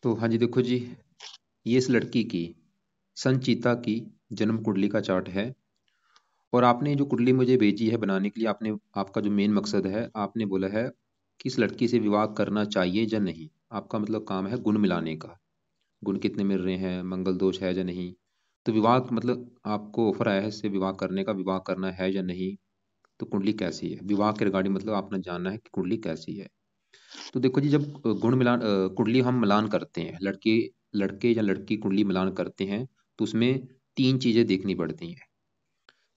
तो हाँ जी, देखो जी, ये इस लड़की की संचिता की जन्म कुंडली का चार्ट है। और आपने जो कुंडली मुझे भेजी है बनाने के लिए, आपने आपका जो मेन मकसद है, आपने बोला है कि इस लड़की से विवाह करना चाहिए या नहीं। आपका मतलब काम है गुण मिलाने का, गुण कितने मिल रहे हैं, मंगल दोष है या नहीं। तो विवाह मतलब आपको ऑफर आया है इससे विवाह करने का, विवाह करना है या नहीं। तो कुंडली कैसी है, विवाह के रिगार्डिंग मतलब आपने जानना है कि कुंडली कैसी है। तो देखो जी, जब गुण मिलान कुंडली हम मिलान करते हैं, लड़के लड़के या लड़की कुंडली मिलान करते हैं, तो उसमें तीन चीजें देखनी पड़ती हैं।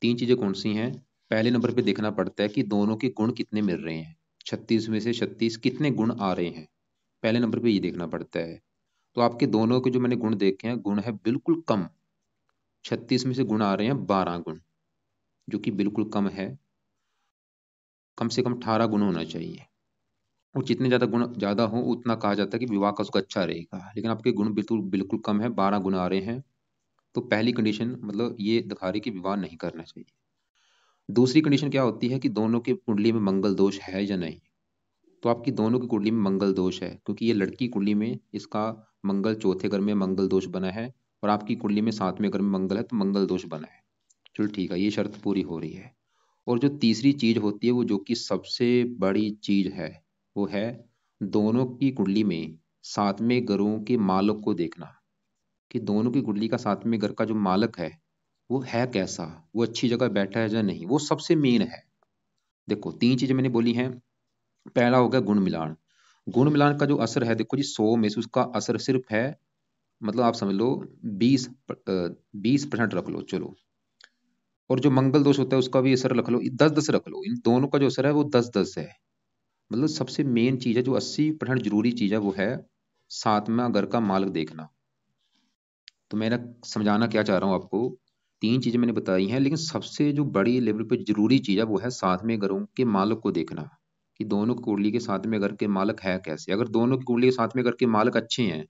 तीन चीजें कौन सी हैं? पहले नंबर पे देखना पड़ता है कि दोनों के गुण कितने मिल रहे हैं, 36 में से 36 कितने गुण आ रहे हैं। पहले नंबर पे ये देखना पड़ता है। तो आपके दोनों के जो मैंने गुण देखे हैं, गुण है बिल्कुल कम। 36 में से गुण आ रहे हैं 12 गुण, जो कि बिल्कुल कम है। कम से कम 18 गुण होना चाहिए। और जितने ज्यादा गुण ज्यादा हो उतना कहा जाता है कि विवाह का उसका अच्छा रहेगा, लेकिन आपके गुण बिल्कुल बिल्कुल कम है, 12 गुण आ रहे हैं। तो पहली कंडीशन मतलब ये दिखा रही कि विवाह नहीं करना चाहिए। दूसरी कंडीशन क्या होती है कि दोनों की कुंडली में मंगल दोष है या नहीं। तो आपकी दोनों की कुंडली में मंगल दोष है, क्योंकि ये लड़की कुंडली में इसका मंगल चौथे घर में मंगल दोष बना है, और आपकी कुंडली में सातवें घर में मंगल है, तो मंगल दोष बना है। चलो ठीक है, ये शर्त पूरी हो रही है। और जो तीसरी चीज होती है, वो जो कि सबसे बड़ी चीज है, वो है दोनों की कुंडली में सातवें घरों के मालक को देखना, कि दोनों की कुंडली का सातवें घर का जो मालक है वो है कैसा, वो अच्छी जगह बैठा है या नहीं, वो सबसे मेन है। देखो, तीन चीजें मैंने बोली हैं। पहला हो गया गुण मिलान। गुण मिलान का जो असर है, देखो जी, 100 में से उसका असर सिर्फ है, मतलब आप समझ लो 20% रख लो चलो। और जो मंगल दोष होता है उसका भी असर रख लो, 10-10 रख लो। इन दोनों का जो असर है वो 10-10 है। मतलब सबसे मेन चीज है, जो 80% जरूरी चीज है, वो है सातवां घर का मालक देखना। तो मैं समझाना क्या चाह रहा हूँ आपको, तीन चीजें मैंने बताई हैं, लेकिन सबसे जो बड़ी लेवल पे जरूरी चीज है वो है सातवें घरों के मालक को देखना, कि दोनों की कुंडली के सातवें घर के मालक है कैसे। अगर दोनों की कुंडली के सातवें घर के मालक अच्छे हैं,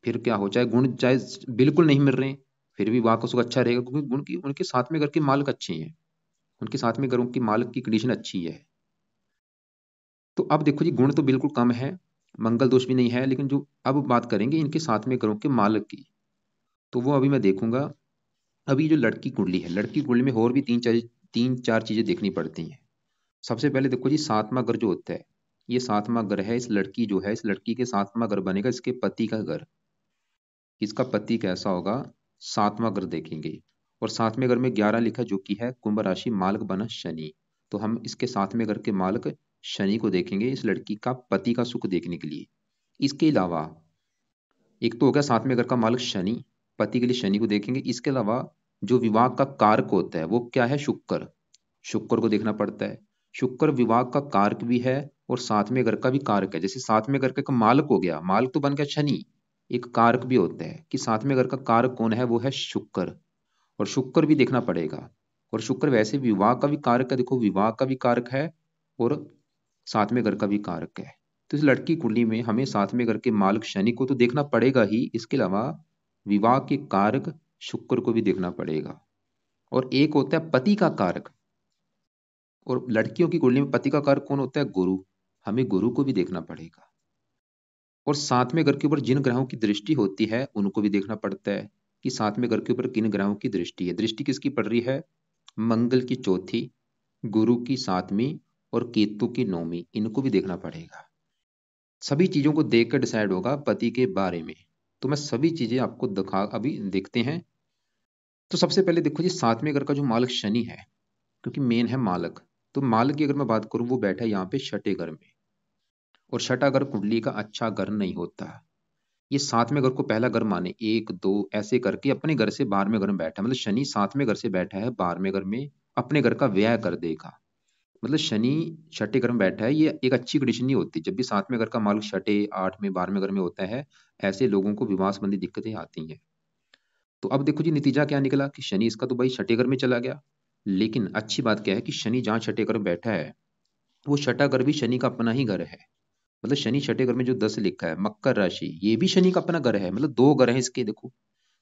फिर क्या हो, चाहे गुण चाहे बिल्कुल नहीं मिल रहे हैं, फिर भी वाक उसको अच्छा रहेगा, क्योंकि उनकी उनके सातवें घर के मालक अच्छे हैं, उनके सातवें घरों के मालक की कंडीशन अच्छी है। तो अब देखो जी, गुण तो बिल्कुल कम है, मंगल दोष भी नहीं है, लेकिन जो अब बात करेंगे इनके सातवें घरों के मालक की, तो वो अभी मैं देखूंगा। अभी जो लड़की कुंडली है, लड़की कुंडली में और भी तीन चार चीजें देखनी पड़ती हैं। सबसे पहले देखो जी, सातवां घर जो होता है, ये सातवां घर है। इस लड़की जो है, इस लड़की के सातवां घर बनेगा इसके पति का घर। इसका पति कैसा होगा, सातवां घर देखेंगे। और सातवें घर में 11 लिखा है, जो कि है कुंभ राशि, मालक बना शनि। तो हम इसके सातवें घर के मालक शनि को देखेंगे इस लड़की का पति का सुख देखने के लिए। इसके अलावा एक तो हो गया सातवें घर का मालक शनि, पति के लिए शनि को देखेंगे। इसके अलावा जो विवाह का कारक होता है वो क्या है, शुक्र। शुक्र को देखना पड़ता है। शुक्र विवाह का कारक भी है और सातवें घर का भी कारक है। जैसे सातवें घर का एक मालक हो गया, मालक तो बन गया शनि, एक कारक भी होता है कि सातवें घर का कारक कौन है, वो है शुक्र। और शुक्र भी देखना पड़ेगा। और शुक्र वैसे विवाह का भी कारक है, देखो विवाह का भी कारक है और सातवें घर का भी कारक है। तो इस लड़की कुंडली में हमें सातवें घर के मालक शनि को तो देखना पड़ेगा ही, इसके अलावा विवाह के कारक शुक्र को भी देखना पड़ेगा। और एक होता है पति का कारक, और लड़कियों की कुंडली में पति का कारक कौन होता है, गुरु। हमें गुरु को भी देखना पड़ेगा। और सातवें घर के ऊपर जिन ग्रहों की दृष्टि होती है उनको भी देखना पड़ता है, कि सातवें घर के ऊपर किन ग्रहों की दृष्टि है। दृष्टि किसकी पड़ रही है, मंगल की चौथी, गुरु की सातवीं और केतु की नौवीं, इनको भी देखना पड़ेगा। सभी चीजों को देखकर डिसाइड होगा पति के बारे में। तो मैं सभी चीजें आपको दिखा, अभी देखते हैं। तो सबसे पहले देखो जी, सातवें घर का जो मालक शनि है, क्योंकि मेन है मालक, तो मालक की अगर मैं बात करूं, वो बैठा है यहाँ पे छठे घर में। और छठा घर कुंडली का अच्छा घर नहीं होता। ये सातवें घर को पहला घर माने, एक दो ऐसे करके अपने घर से 12वें घर में बैठा है। मतलब शनि सातवें घर से बैठा है 12वें घर में, अपने घर का व्यय कर देगा। मतलब शनि छठे घर में बैठा है, ये एक अच्छी कंडीशन नहीं होती। जब भी सातवें घर का मालिक छठे, 8वें, 12वें घर में होता है, ऐसे लोगों को विवाह संबंधी दिक्कतें आती हैं। तो अब देखो जी, नतीजा क्या निकला कि शनि इसका तो भाई छठे घर में चला गया। लेकिन अच्छी बात क्या है कि शनि जहाँ छठे घर में बैठा है, वो छठा घर भी शनि का अपना ही घर है। मतलब शनि छठे घर में जो 10 लिखा है, मकर राशि, ये भी शनि का अपना घर है। मतलब दो घर है इसके, देखो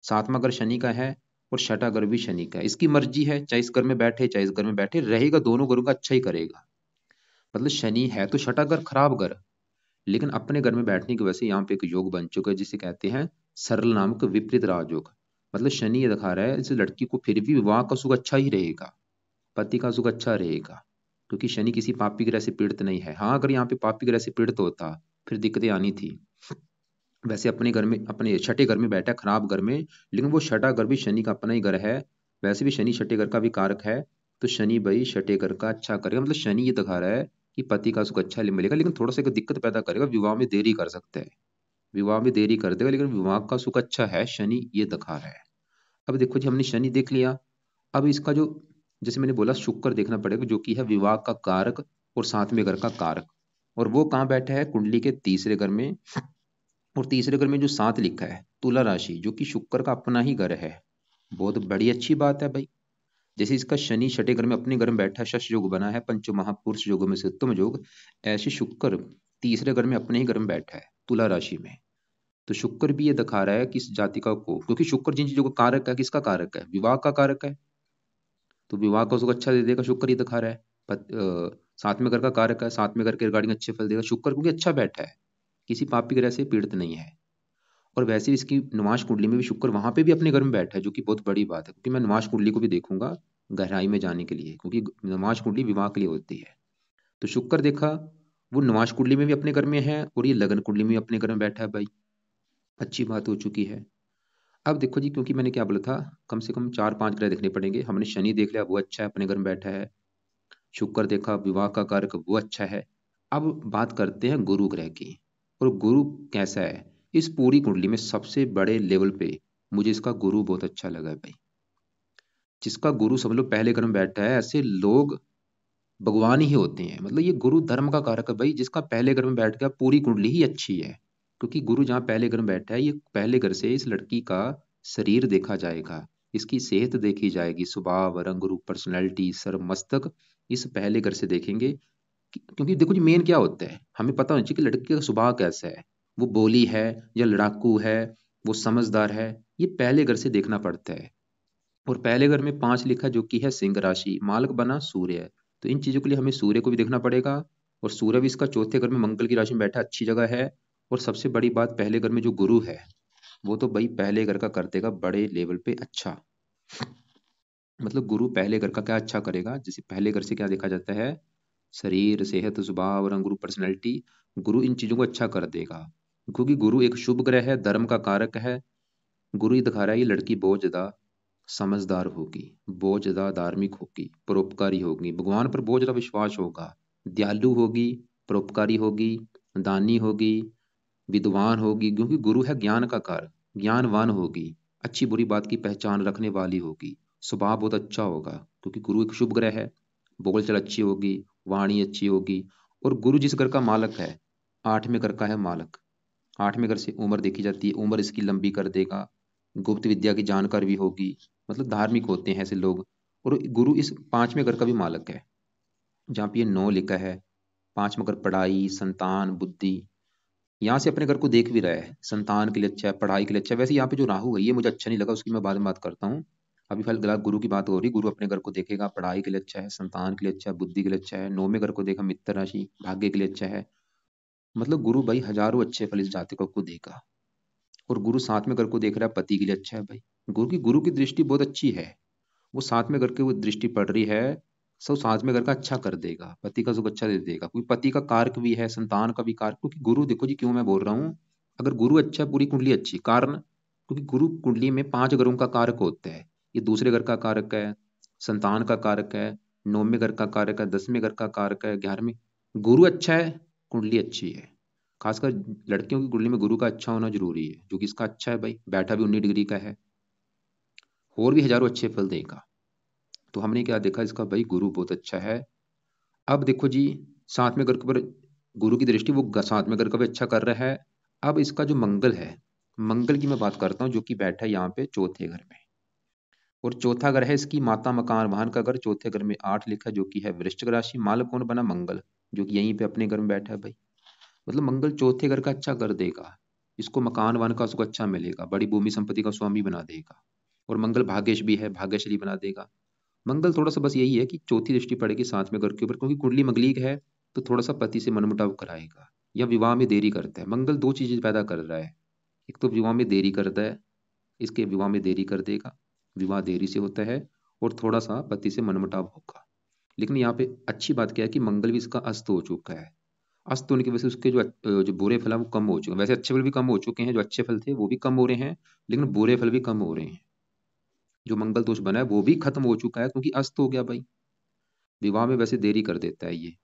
सातवां घर शनि का है और छठा घर भी शनि का है। इसकी मर्जी है, चाहे इस घर में बैठे चाहे इस घर में बैठे, रहेगा दोनों घरों का अच्छा ही करेगा। मतलब शनि है तो छठा घर खराब घर, लेकिन अपने घर में बैठने की वजह से यहाँ पे एक योग बन चुका है जिसे कहते हैं सरल नामक विपरीत राजयोग। मतलब शनि ये दिखा रहा है इस लड़की को फिर भी विवाह का सुख अच्छा ही रहेगा, पति का सुख अच्छा रहेगा, क्योंकि शनि किसी पापी ग्रह से पीड़ित नहीं है। हाँ, अगर यहाँ पे पापी ग्रह से पीड़ित होता फिर दिक्कतें आनी थी। वैसे अपने घर में, अपने छठे घर में बैठा है, खराब घर में, लेकिन वो छठा घर भी शनि का अपना ही घर है। वैसे भी शनि छठे घर का भी कारक है, तो शनि भाई छठे घर का अच्छा करेगा। मतलब शनि ये दिखा रहा है कि पति का सुख अच्छा मिलेगा, लेकिन थोड़ा सा एक दिक्कत पैदा करेगा, विवाह में देरी कर सकते हैं, विवाह में देरी कर देगा, लेकिन विवाह का सुख अच्छा है, शनि ये दिखा रहा है। अब देखो जी, हमने शनि देख लिया। अब इसका जो, जैसे मैंने बोला, शुक्र देखना पड़ेगा जो कि है विवाह का कारक और सातवें घर का कारक। और वो कहाँ बैठा है? कुंडली के तीसरे घर में। और तीसरे घर में जो 7 लिखा है, तुला राशि, जो कि शुक्र का अपना ही घर है। बहुत बड़ी अच्छी बात है भाई। जैसे इसका शनि छठे घर में अपने घर में बैठा है, शश योग बना है, पंच महापुरुष योगों में से उत्तम योग। ऐसे शुक्र तीसरे घर में अपने ही घर में बैठा है, तुला राशि में। तो शुक्र भी ये दिखा रहा है कि इस जातिका को, क्योंकि शुक्र जिन चीजों का कारक है, किसका कारक है? विवाह का कारक है। तो विवाह का सुख अच्छा दे देगा, शुक्र ही दिखा रहा है। सातवें घर का कारक है, सातवें घर के रिगार्डिंग अच्छे फल देगा शुक्र, क्योंकि अच्छा बैठा है, किसी पापी ग्रह से पीड़ित नहीं है। और वैसे भी इसकी नवाश कुंडली में भी शुक्र वहां पे भी अपने घर में बैठा है, जो कि बहुत बड़ी बात है, क्योंकि मैं नवाश कुंडली को भी देखूंगा गहराई में जाने के लिए, क्योंकि नवाश कुंडली विवाह के लिए होती है। तो शुक्र देखा, वो नवाश कुंडली में भी अपने घर में है, और ये लगन कुंडली में भी अपने घर में बैठा है भाई। अच्छी बात हो चुकी है। अब देखो जी, क्योंकि मैंने क्या बोला था, कम से कम 4-5 ग्रह देखने पड़ेंगे। हमने शनि देख लिया, वो अच्छा है, अपने घर में बैठा है। शुक्र देखा, विवाह का कारक वो अच्छा है। अब बात करते हैं गुरु ग्रह की। और गुरु कैसा है? इस पूरी कुंडली में सबसे बड़े लेवल पे मुझे इसका गुरु बहुत अच्छा लगा है भाई। जिसका गुरु समझ लो पहले घर में बैठा है, ऐसे लोग भगवान ही होते हैं। मतलब ये गुरु धर्म का कारक है भाई, जिसका पहले घर में बैठ गया, पूरी कुंडली ही अच्छी है। क्योंकि गुरु जहाँ पहले घर में बैठा है, ये पहले घर से इस लड़की का शरीर देखा जाएगा, इसकी सेहत देखी जाएगी, स्वभाव, रंग, रूप, पर्सनैलिटी, सर, मस्तक, इस पहले घर से देखेंगे। क्योंकि देखो जी, मेन क्या होता है, हमें पता होना चाहिए कि लड़के का स्वभाव कैसा है, वो बोली है या लड़ाकू है, वो समझदार है, ये पहले घर से देखना पड़ता है। और पहले घर में 5 लिखा, जो कि है सिंह राशि, मालक बना सूर्य है। तो इन चीजों के लिए हमें सूर्य को भी देखना पड़ेगा। और सूर्य भी इसका चौथे घर में मंगल की राशि में बैठा, अच्छी जगह है। और सबसे बड़ी बात, पहले घर में जो गुरु है, वो तो भाई पहले घर का कर देगा बड़े लेवल पे अच्छा। मतलब गुरु पहले घर का क्या अच्छा करेगा? जैसे पहले घर से क्या देखा जाता है? शरीर, सेहत, स्वभाव, रंग, रूप, पर्सनैलिटी। गुरु इन चीजों को अच्छा कर देगा, क्योंकि गुरु एक शुभ ग्रह है, धर्म का कारक है। गुरु ही दिखा रहा है ये लड़की बहुत ज्यादा समझदार होगी, बहुत ज्यादा धार्मिक होगी, परोपकारी होगी, भगवान पर बहुत ज्यादा विश्वास होगा, दयालु होगी, परोपकारी होगी, दानी होगी, विद्वान होगी, क्योंकि गुरु है ज्ञान का कारक, ज्ञानवान होगी, अच्छी बुरी बात की पहचान रखने वाली होगी, स्वभाव बहुत अच्छा होगा, क्योंकि गुरु एक शुभ ग्रह है, बोलचाल अच्छी होगी, वाणी अच्छी होगी। और गुरु जिस घर का मालक है, 8वें घर का है मालक, 8वें घर से उम्र देखी जाती है, उम्र इसकी लंबी कर देगा, गुप्त विद्या की जानकार भी होगी, मतलब धार्मिक होते हैं ऐसे लोग। और गुरु इस 5वें घर का भी मालक है, जहाँ पे ये 9 लिखा है। 5वां घर पढ़ाई, संतान, बुद्धि, यहाँ से अपने घर को देख भी रहा है, संतान के लिए अच्छा है, पढ़ाई के लिए अच्छा है। वैसे यहाँ पे जो राहु है, ये मुझे अच्छा नहीं लगा, उसकी मैं बाद में बात करता हूँ। अभी फिलहाल गुरु की बात हो रही, गुरु अपने घर को देखेगा, पढ़ाई के लिए अच्छा है, संतान के लिए अच्छा है, बुद्धि के लिए अच्छा है। 9वें घर को देखा, मित्र राशि, भाग्य के लिए अच्छा है। मतलब गुरु भाई हजारों अच्छे फल इस जातकों को देगा। और गुरु 7वें घर को देख रहा है, पति के लिए अच्छा है भाई। गुरु की दृष्टि बहुत अच्छी है, वो 7वें घर के वो दृष्टि पड़ रही है, सब 7वें घर का अच्छा कर देगा, पति का सुख अच्छा दे देगा, क्योंकि पति का कारक भी है, संतान का भी कारक। क्योंकि गुरु, देखो जी क्यों मैं बोल रहा हूँ, अगर गुरु अच्छा है, पूरी कुंडली अच्छी, कारण क्योंकि गुरु कुंडली में 5 घरों का कारक होता है। ये दूसरे घर का कारक है, संतान का कारक है, 9वें घर का कारक है, 10वें घर का कारक है, 11वें। गुरु अच्छा है, कुंडली अच्छी है। खासकर लड़कियों की कुंडली में गुरु का अच्छा होना जरूरी है, जो कि इसका अच्छा है भाई, बैठा भी 19 डिग्री का है, और भी हजारों अच्छे फल देगा। तो हमने क्या देखा, इसका भाई गुरु बहुत अच्छा है। अब देखो जी, 7वें घर के ऊपर गुरु की दृष्टि, वो 7वें घर का भी अच्छा कर रहा है। अब इसका जो मंगल है, मंगल की मैं बात करता हूँ, जो कि बैठा है यहाँ पे चौथे घर में। और चौथा घर है इसकी माता, मकान, वाहन का घर। चौथे घर में 8 लिखा, जो कि है वृश्चिक राशि, मालक कौन बना? मंगल, जो कि यहीं पे अपने घर में बैठा है भाई। मतलब मंगल चौथे घर का अच्छा कर देगा, इसको मकान वाहन का सुख अच्छा मिलेगा, बड़ी भूमि संपत्ति का स्वामी बना देगा। और मंगल भाग्यश भी है, भाग्यशाली बना देगा। मंगल थोड़ा सा बस यही है कि चौथी दृष्टि पड़ेगी 7वें घर के ऊपर, क्योंकि कुंडली मंगलिक है, तो थोड़ा सा पति से मनमुटाव कराएगा, या विवाह में देरी करता है। मंगल दो चीजें पैदा कर रहा है, एक तो विवाह में देरी करता है, इसके विवाह में देरी कर देगा, विवाह देरी से होता है, और थोड़ा सा पति से मनमुटाव होगा। लेकिन यहाँ पे अच्छी बात क्या है कि मंगल भी इसका अस्त हो चुका है। अस्त होने की वजह से उसके जो बुरे फल है वो कम हो चुके हैं। वैसे अच्छे फल भी कम हो चुके हैं, जो अच्छे फल थे वो भी कम हो रहे हैं, लेकिन बुरे फल भी कम हो रहे हैं। जो मंगल दोष बना है वो भी खत्म हो चुका है, क्योंकि अस्त हो गया भाई। विवाह में वैसे देरी कर देता है ये।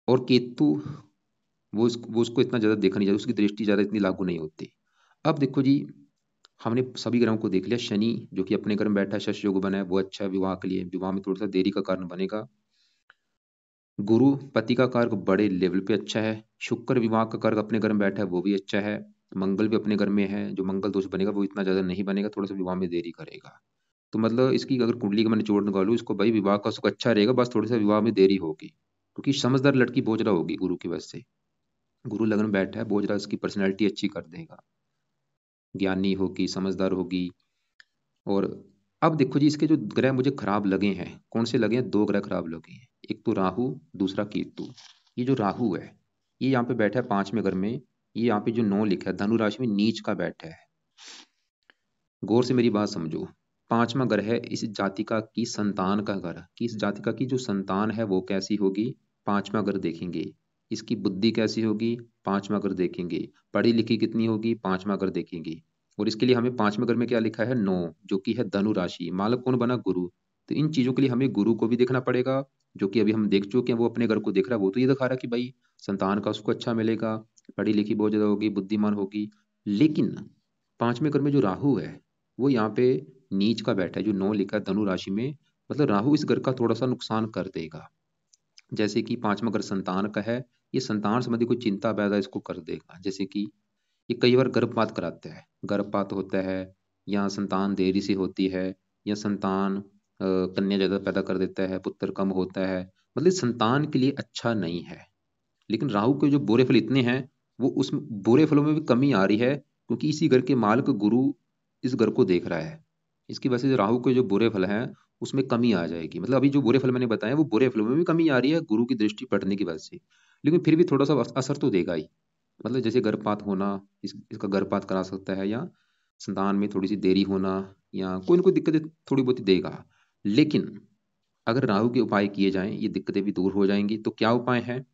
और केतु, वो उसको इतना ज्यादा देखा नहीं जाता, उसकी दृष्टि ज्यादा इतनी लागू नहीं होती। अब देखो जी, हमने सभी ग्रहों को देख लिया। शनि जो कि अपने घर में बैठा है, शश योग बना है, वो अच्छा है विवाह के लिए, विवाह में थोड़ा सा देरी का कारण बनेगा। गुरु पति का कारक बड़े लेवल पे अच्छा है। शुक्र विवाह का कारक अपने घर में बैठा है, वो भी अच्छा है। मंगल भी अपने घर में है, जो मंगल दोष बनेगा वो इतना ज्यादा नहीं बनेगा, थोड़ा सा विवाह में देरी करेगा। तो मतलब इसकी अगर कुंडली का मैं निचोड़ निकालूं इसको, भाई विवाह का सुख अच्छा रहेगा, बस थोड़ा सा विवाह में देरी होगी, क्योंकि समझदार लड़की बोझरा होगी गुरु की वजह से। गुरु लगन में बैठा है, बोझरा इसकी पर्सनैलिटी अच्छी कर देगा, ज्ञानी होगी, समझदार होगी। और अब देखो जी, इसके जो ग्रह मुझे खराब लगे हैं, कौन से लगे हैं? दो ग्रह खराब लगे हैं, एक तो राहु, दूसरा केतु। ये जो राहु है, ये यहाँ पे बैठा है 5वें घर में, ये यहाँ पे जो 9 लिखा है धनु राशि में नीच का बैठा है। गौर से मेरी बात समझो, 5वां घर है इस जातिका की संतान का घर, कि इस जातिका की जो संतान है वो कैसी होगी, 5वां घर देखेंगे। इसकी बुद्धि कैसी होगी, 5वां घर देखेंगे। पढ़ी लिखी कितनी होगी, 5वां घर देखेंगे। और इसके लिए हमें 5वें घर में क्या लिखा है, 9, जो कि है धनु राशि। मालक कौन बना, गुरु। तो इन चीजों के लिए हमें गुरु को भी देखना पड़ेगा, जो कि अभी हम देख चुके हैं, वो अपने घर को देख रहा है। वो तो ये दिखा रहा है कि भाई संतान का उसको अच्छा मिलेगा, पढ़ी लिखी बहुत ज्यादा होगी, बुद्धिमान होगी। लेकिन 5वें घर में जो राहु है, वो यहाँ पे नीच का बैठा है, जो 9 लिखा है धनु राशि में। मतलब राहु इस घर का थोड़ा सा नुकसान कर देगा। जैसे कि 5वां घर संतान का है, ये संतान संबंधी कोई चिंता पैदा इसको कर देगा। जैसे कि ये कई बार गर्भपात कराता है, गर्भपात होता है, या संतान देरी से होती है, या संतान कन्या ज्यादा पैदा कर देता है, पुत्र कम होता है। मतलब संतान के लिए अच्छा नहीं है। लेकिन राहु के जो बुरे फल इतने हैं, वो उस बुरे फलों में भी कमी आ रही है, क्योंकि इसी घर के मालिक गुरु इस घर को देख रहा है। इसकी वजह से राहु के जो बुरे फल हैं उसमें कमी आ जाएगी। मतलब अभी जो बुरे फल मैंने बताए वो बुरे फलों में भी कमी आ रही है गुरु की दृष्टि पड़ने की वजह से, लेकिन फिर भी थोड़ा सा असर तो देगा ही। मतलब जैसे गर्भपात होना, इसका गर्भपात करा सकता है, या संतान में थोड़ी सी देरी होना, या कोई ना कोई दिक्कतें थोड़ी बहुत देगा। लेकिन अगर राहु के उपाय किए जाएं, ये दिक्कतें भी दूर हो जाएंगी। तो क्या उपाय है?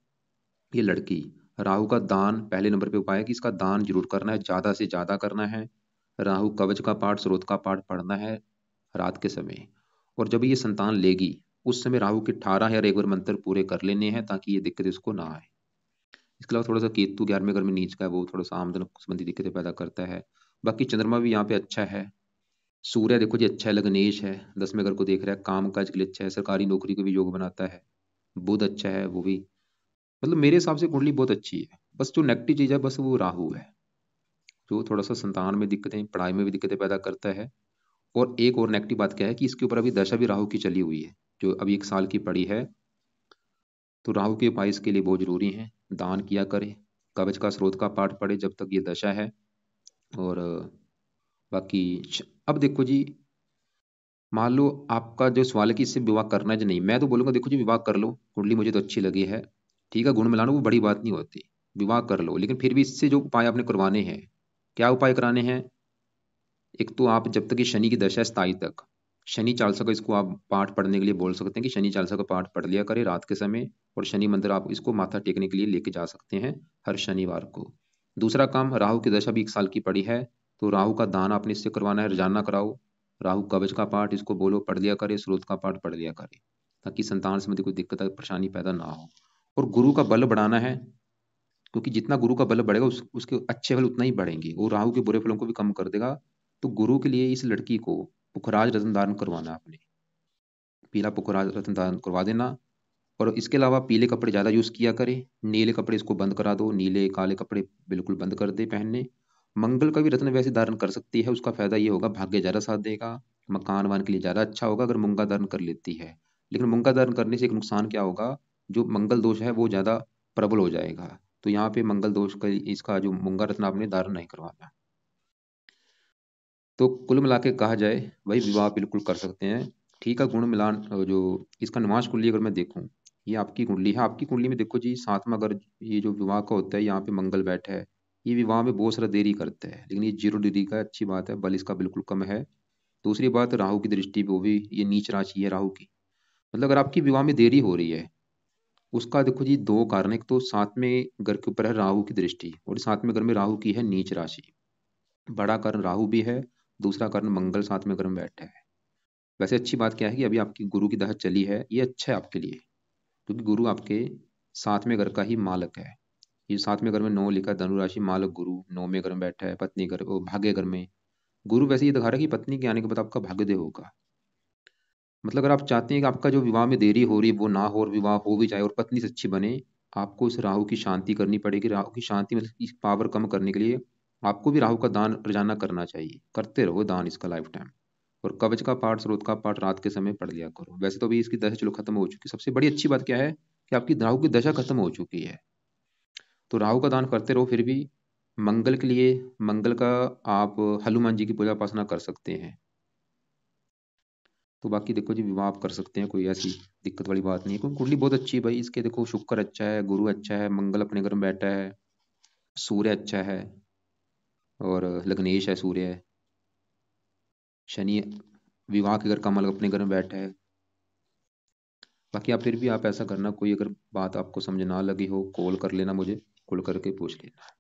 ये लड़की, राहु का दान पहले नंबर पे उपाय है कि इसका दान जरूर करना है, ज्यादा से ज्यादा करना है। राहु कवच का पाठ, स्रोत का पाठ पढ़ना है रात के समय। और जब ये संतान लेगी, उस समय राहु के 18 या रेगुलर मंत्र पूरे कर लेने हैं, ताकि ये दिक्कत इसको ना आए। इसके अलावा थोड़ा सा केतु 11वें घर में नीच का है, वो थोड़ा सा आमदन संबंधी दिक्कतें पैदा करता है। बाकी चंद्रमा भी यहाँ पे अच्छा है। सूर्य देखो जी अच्छा है, लग्नेश है, 10वें घर को देख रहा है, काम काज के लिए अच्छा है, सरकारी नौकरी को भी योग बनाता है। बुध अच्छा है वो भी। मतलब मेरे हिसाब से कुंडली बहुत अच्छी है। बस जो नेगेटिव चीज है बस वो राहु है, जो थोड़ा सा संतान में दिक्कतें, पढ़ाई में भी दिक्कतें पैदा करता है। और एक और नेगेटिव बात क्या है कि इसके ऊपर अभी दशा भी राहु की चली हुई है, जो अभी 1 साल की पड़ी है। तो राहु के उपाय इसके लिए बहुत जरूरी है, दान किया करे, कवच का स्रोत का पाठ पढ़े जब तक ये दशा है। और बाकी अब देखो जी, मान लो आपका जो सवाल है कि इससे विवाह करना है या नहीं, मैं तो बोलूंगा देखो जी विवाह कर लो, कुंडली मुझे तो अच्छी लगी है। ठीक है, गुण मिलाना वो बड़ी बात नहीं होती, विवाह कर लो। लेकिन फिर भी इससे जो उपाय आपने करवाने हैं, क्या उपाय कराने हैं? एक तो आप जब तक ये शनि की दशा है स्थायी तक, शनि चालीसा का इसको आप पाठ पढ़ने के लिए बोल सकते हैं कि शनि चालीसा का पाठ पढ़ लिया करे रात के समय। और शनि मंदिर आप इसको माथा टेकने के लिए लेके जा सकते हैं हर शनिवार को। दूसरा काम, राहु की दशा भी 1 साल की पड़ी है, तो राहु का दान आपने इससे करवाना है, रोजाना कराओ। राहु कवच का पाठ इसको बोलो पढ़ लिया करे, स्रोत का पाठ पढ़ लिया करे, ताकि संतान संबंधी कोई दिक्कत परेशानी पैदा ना हो। और गुरु का बल बढ़ाना है, क्योंकि जितना गुरु का बल बढ़ेगा उसके अच्छे फल उतना ही बढ़ेंगे, वो राहु के बुरे फलों को भी कम कर देगा। तो गुरु के लिए इस लड़की को पुखराज रत्न दान करवाना है आपने, पीला पुखराज रत्न दान करवा देना। और इसके अलावा पीले कपड़े ज्यादा यूज किया करे, नीले कपड़े इसको बंद करा दो, नीले काले कपड़े बिल्कुल बंद कर दे पहनने। मंगल का भी रत्न वैसे धारण कर सकती है, उसका फायदा ये होगा भाग्य ज्यादा साथ देगा, मकान वान के लिए ज्यादा अच्छा होगा अगर मूंगा धारण कर लेती है। लेकिन मूंगा धारण करने से एक नुकसान क्या होगा, जो मंगल दोष है वो ज्यादा प्रबल हो जाएगा। तो यहाँ पे मंगल दोष का इसका जो मूंगा रत्न आपने धारण नहीं करवाना। तो कुल मिला के कहा जाए, वही विवाह बिल्कुल कर सकते हैं। ठीक है, गुण मिलान जो इसका निवास कुंडली अगर मैं देखूं, ये आपकी कुंडली है। आपकी कुंडली में देखो जी, साथ में अगर ये जो विवाह का होता है, यहाँ पे मंगल बैठा है, ये विवाह में बहुत सारा देरी करता है, लेकिन ये 0 डिग्री का अच्छी बात है, बल इसका बिल्कुल कम है। दूसरी बात, राहु की दृष्टि भी, वो भी ये नीच राशि है राहु की। मतलब अगर आपकी विवाह में देरी हो रही है, उसका देखो जी दो कारण, एक तो साथ में घर के ऊपर है राहु की दृष्टि, और साथ में घर में राहु की है नीच राशि। बड़ा कारण राहु भी है, दूसरा कारण मंगल साथ में घर में बैठा है। वैसे अच्छी बात क्या है कि अभी आपकी गुरु की दशा चली है, ये अच्छा है आपके लिए, क्योंकि गुरु आपके साथ में घर का ही मालक है। ये साथ में घर में 9 लिखा है, धनु राशि मालक गुरु 9 में घर में बैठा है, पत्नी घर वो भाग्य घर में। गुरु वैसे ये दिखा रहा है कि पत्नी के आने के बाद आपका भाग्योदय होगा। मतलब अगर आप चाहते हैं कि आपका जो विवाह में देरी हो रही है वो ना हो, और विवाह हो भी जाए और पत्नी से अच्छी बने, आपको इस राहु की शांति करनी पड़ेगी। राहु की शांति मतलब इस पावर कम करने के लिए आपको भी राहु का दान रोजाना करना चाहिए। करते रहो दान इसका लाइफ टाइम। और कवच का पाठ, स्रोत का पाठ रात के समय पढ़ लिया करो। वैसे तो अभी इसकी दशा चलो खत्म हो चुकी है। सबसे बड़ी अच्छी बात क्या है कि आपकी राहु की दशा खत्म हो चुकी है, तो राहु का दान करते रहो। फिर भी मंगल के लिए, मंगल का आप हनुमान जी की पूजा उपासना कर सकते हैं। तो बाकी देखो जी, विवाह आप कर सकते हैं, कोई ऐसी दिक्कत वाली बात नहीं है, क्योंकि कुंडली बहुत अच्छी है भाई इसके। देखो शुक्र अच्छा है, गुरु अच्छा है, मंगल अपने घर में बैठा है, सूर्य अच्छा है, और लग्नेश है सूर्य है, शनि विवाह के घर कमल अपने घर में बैठा है। बाकी आप फिर भी आप ऐसा करना, कोई अगर बात आपको समझ ना लगी हो, कॉल कर लेना मुझे, कॉल करके पूछ लेना।